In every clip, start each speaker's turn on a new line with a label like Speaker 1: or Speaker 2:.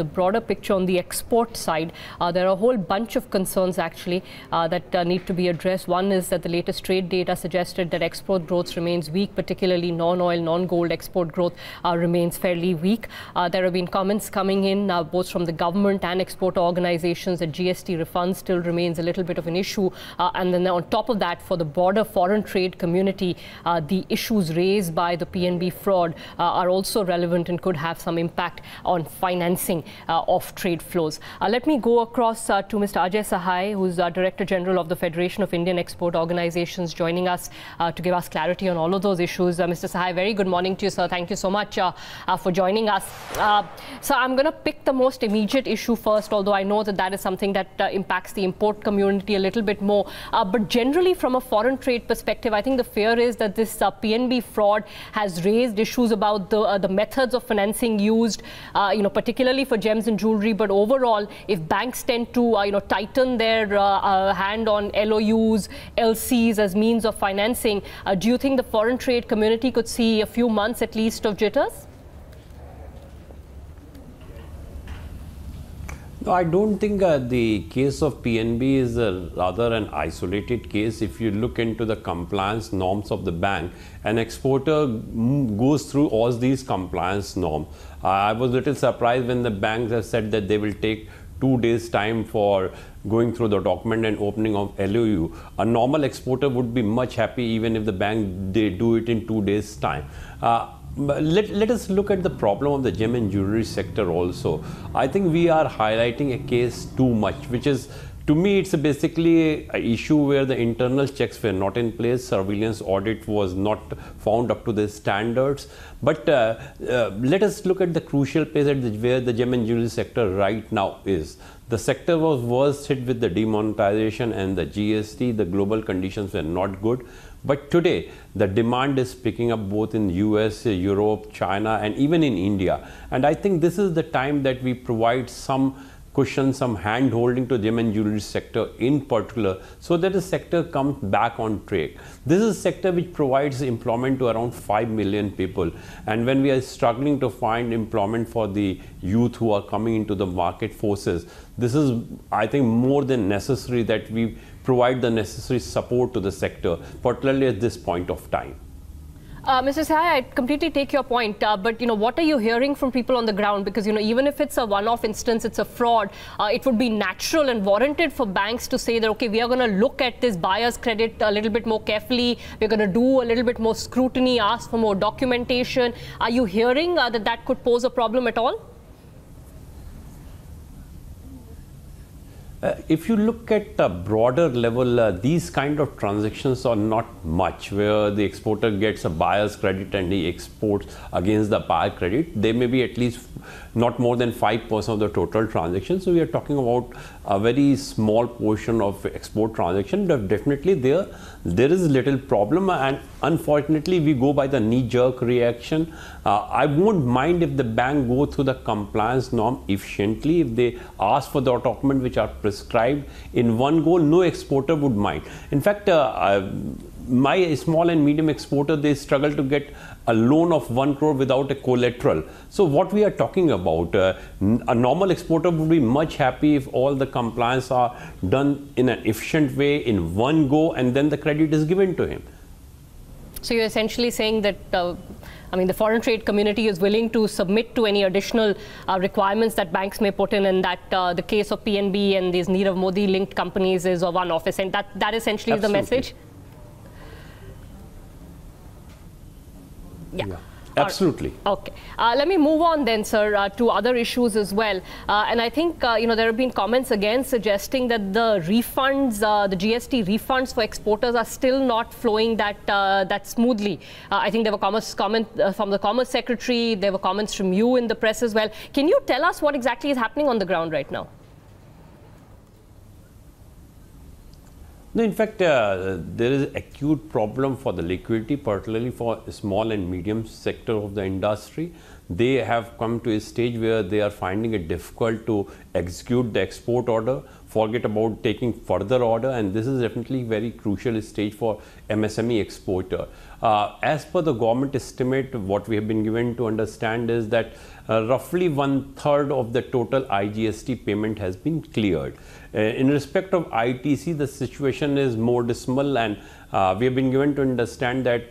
Speaker 1: The broader picture on the export side, there are a whole bunch of concerns actually that need to be addressed. One is that the latest trade data suggested that export growth remains weak, particularly non-oil, non-gold export growth remains fairly weak. There have been comments coming in both from the government and export organizations that GST refund still remains a little bit of an issue. And then on top of that, for the broader foreign trade community, the issues raised by the PNB fraud are also relevant and could have some impact on financing of trade flows. Let me go across to Mr. Ajay Sahai, who's Director General of the Federation of Indian Export Organizations, joining us to give us clarity on all of those issues. Mr. Sahai, very good morning to you, sir. Thank you so much for joining us. So I'm going to pick the most immediate issue first, although I know that that is something that impacts the import community a little bit more. But generally, from a foreign trade perspective, I think the fear is that this PNB fraud has raised issues about the methods of financing used, particularly for gems and jewelry. But overall, if banks tend to tighten their hand on LOUs, LCs as means of financing, do you think the foreign trade community could see a few months at least of jitters?
Speaker 2: No, I don't think the case of PNB is rather an isolated case. If you look into the compliance norms of the bank, an exporter goes through all these compliance norms. I was a little surprised when the banks have said that they will take 2 days time for going through the document and opening of LOU. A normal exporter would be much happy even if the bank they do it in 2 days time. Let us look at the problem of the gem and jewelry sector also. I think we are highlighting a case too much, which is, to me, it's basically an issue where the internal checks were not in place, surveillance audit was not found up to the standards. But let us look at the crucial place where the gem and jewelry sector right now is. The sector was worst hit with the demonetization and the GST. The global conditions were not good. But today, the demand is picking up both in US, Europe, China, and even in India. And I think this is the time that we provide some cushion, some hand holding to gem and jewelry sector in particular, so that the sector comes back on track. This is a sector which provides employment to around 5 million people. And when we are struggling to find employment for the youth who are coming into the market forces, this is, I think, more than necessary that we provide the necessary support to the sector, particularly at this point of time.
Speaker 1: Mr. Sahai, I completely take your point, but what are you hearing from people on the ground? Because even if it's a one-off instance, it's a fraud, it would be natural and warranted for banks to say that, okay, we are going to look at this buyer's credit a little bit more carefully, we're going to do a little bit more scrutiny, ask for more documentation. Are you hearing that that could pose a problem at all?
Speaker 2: If you look at a broader level, these kind of transactions are not much, where the exporter gets a buyer's credit and he exports against the buyer credit. They may be at least not more than 5% of the total transactions. So we are talking about a very small portion of export transaction. But definitely there is a little problem, and unfortunately we go by the knee-jerk reaction. I won't mind if the bank go through the compliance norm efficiently. If they ask for the documents which are prescribed in one go, no exporter would mind. In fact, my small and medium exporter, they struggle to get a loan of 1 crore without a collateral. So what we are talking about, a normal exporter would be much happy if all the compliance are done in an efficient way in one go, and then the credit is given to him.
Speaker 1: So you're essentially saying that the foreign trade community is willing to submit to any additional requirements that banks may put in, and that the case of PNB and these Nirav Modi linked companies is of one office, and that essentially is the message? Yeah.
Speaker 2: Absolutely.
Speaker 1: Okay. Let me move on then, sir, to other issues as well. And I think, there have been comments again suggesting that the refunds, the GST refunds for exporters are still not flowing that smoothly. I think there were comments from the Commerce Secretary. There were comments from you in the press as well. Can you tell us what exactly is happening on the ground right now?
Speaker 2: No, in fact, there is an acute problem for the liquidity, particularly for small and medium sector of the industry. they have come to a stage where they are finding it difficult to execute the export order, forget about taking further order, and this is definitely very crucial stage for MSME exporter. As per the government estimate, what we have been given to understand is that roughly 1/3 of the total IGST payment has been cleared. In respect of ITC, the situation is more dismal, and we have been given to understand that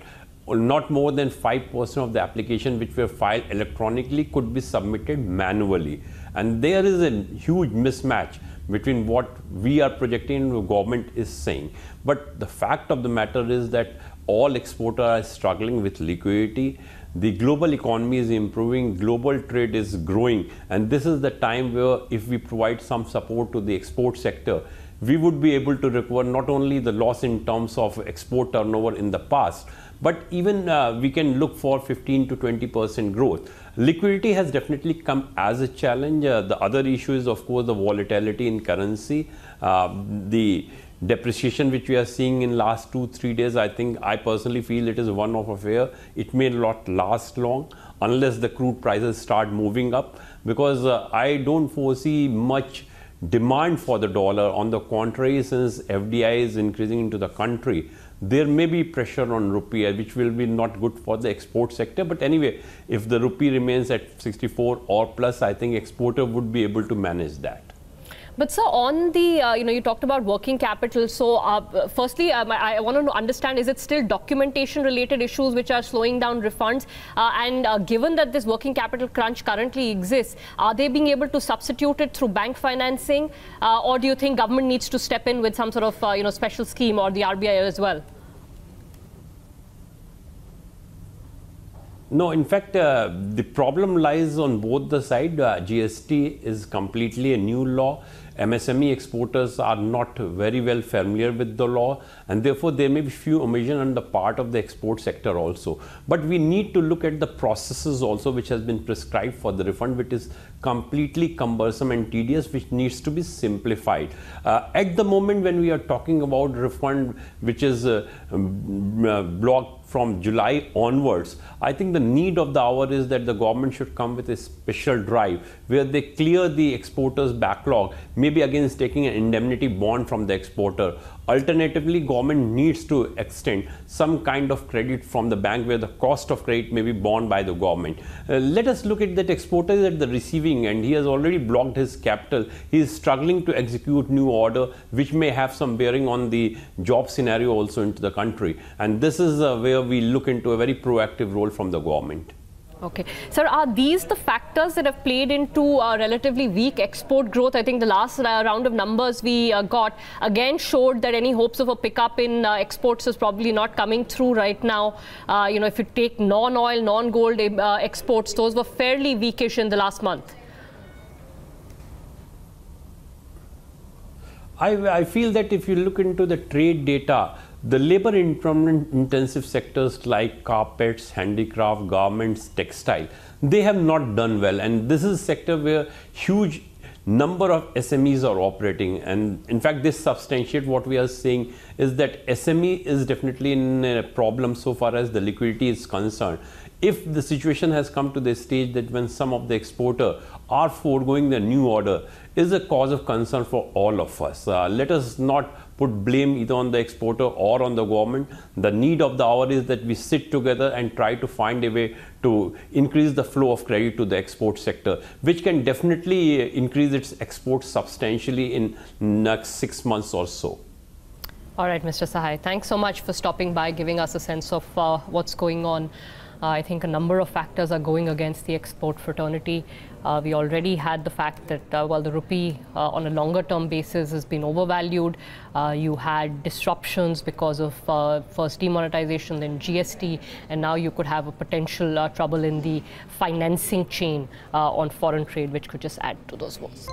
Speaker 2: not more than 5% of the application which were filed electronically could be submitted manually. And there is a huge mismatch between what we are projecting and the government is saying. But the fact of the matter is that all exporters are struggling with liquidity. The global economy is improving, global trade is growing, and this is the time where if we provide some support to the export sector, we would be able to recover not only the loss in terms of export turnover in the past, but even we can look for 15 to 20% growth. Liquidity has definitely come as a challenge. The other issue is, of course, the volatility in currency. The depreciation which we are seeing in last 2-3 days, I personally feel it is one of affair. It may not last long unless the crude prices start moving up, because I don't foresee much demand for the dollar. On the contrary, since FDI is increasing into the country, there may be pressure on rupee, which will be not good for the export sector. But anyway, if the rupee remains at 64 or plus, I think exporter would be able to manage that.
Speaker 1: But sir, on the, you talked about working capital. So firstly, I want to understand, is it still documentation related issues which are slowing down refunds? And given that this working capital crunch currently exists, are they being able to substitute it through bank financing? Or do you think government needs to step in with some sort of, special scheme, or the RBI as well?
Speaker 2: No, in fact, the problem lies on both the sides. GST is completely a new law. MSME exporters are not very well familiar with the law, and therefore there may be few omissions on the part of the export sector also. But we need to look at the processes also which has been prescribed for the refund, which is completely cumbersome and tedious, which needs to be simplified. At the moment when we are talking about refund which is blocked from July onwards, I think the need of the hour is that the government should come with a special drive where they clear the exporters' backlog, maybe against taking an indemnity bond from the exporter. Alternatively, government needs to extend some kind of credit from the bank where the cost of credit may be borne by the government. Let us look at that exporter is at the receiving end. He has already blocked his capital. He is struggling to execute new order, which may have some bearing on the job scenario also into the country. And this is where we look into a very proactive role from the government.
Speaker 1: Okay. Sir, are these the factors that have played into relatively weak export growth? I think the last round of numbers we got again showed that any hopes of a pickup in exports is probably not coming through right now. If you take non-oil, non-gold exports, those were fairly weakish in the last month.
Speaker 2: I feel that if you look into the trade data, the labor intensive sectors like carpets, handicraft, garments, textile, they have not done well, and this is a sector where huge number of SMEs are operating. And in fact, this substantiates what we are saying is that SME is definitely in a problem so far as the liquidity is concerned. If the situation has come to the stage that when some of the exporters are foregoing the new order, is a cause of concern for all of us. Let us not put blame either on the exporter or on the government. The need of the hour is that we sit together and try to find a way to increase the flow of credit to the export sector, which can definitely increase its exports substantially in next 6 months or so.
Speaker 1: All right, Mr. Sahai, thanks so much for stopping by, giving us a sense of what's going on. I think a number of factors are going against the export fraternity. We already had the fact that while the rupee on a longer term basis has been overvalued, you had disruptions because of first demonetization, then GST, and now you could have a potential trouble in the financing chain on foreign trade, which could just add to those woes.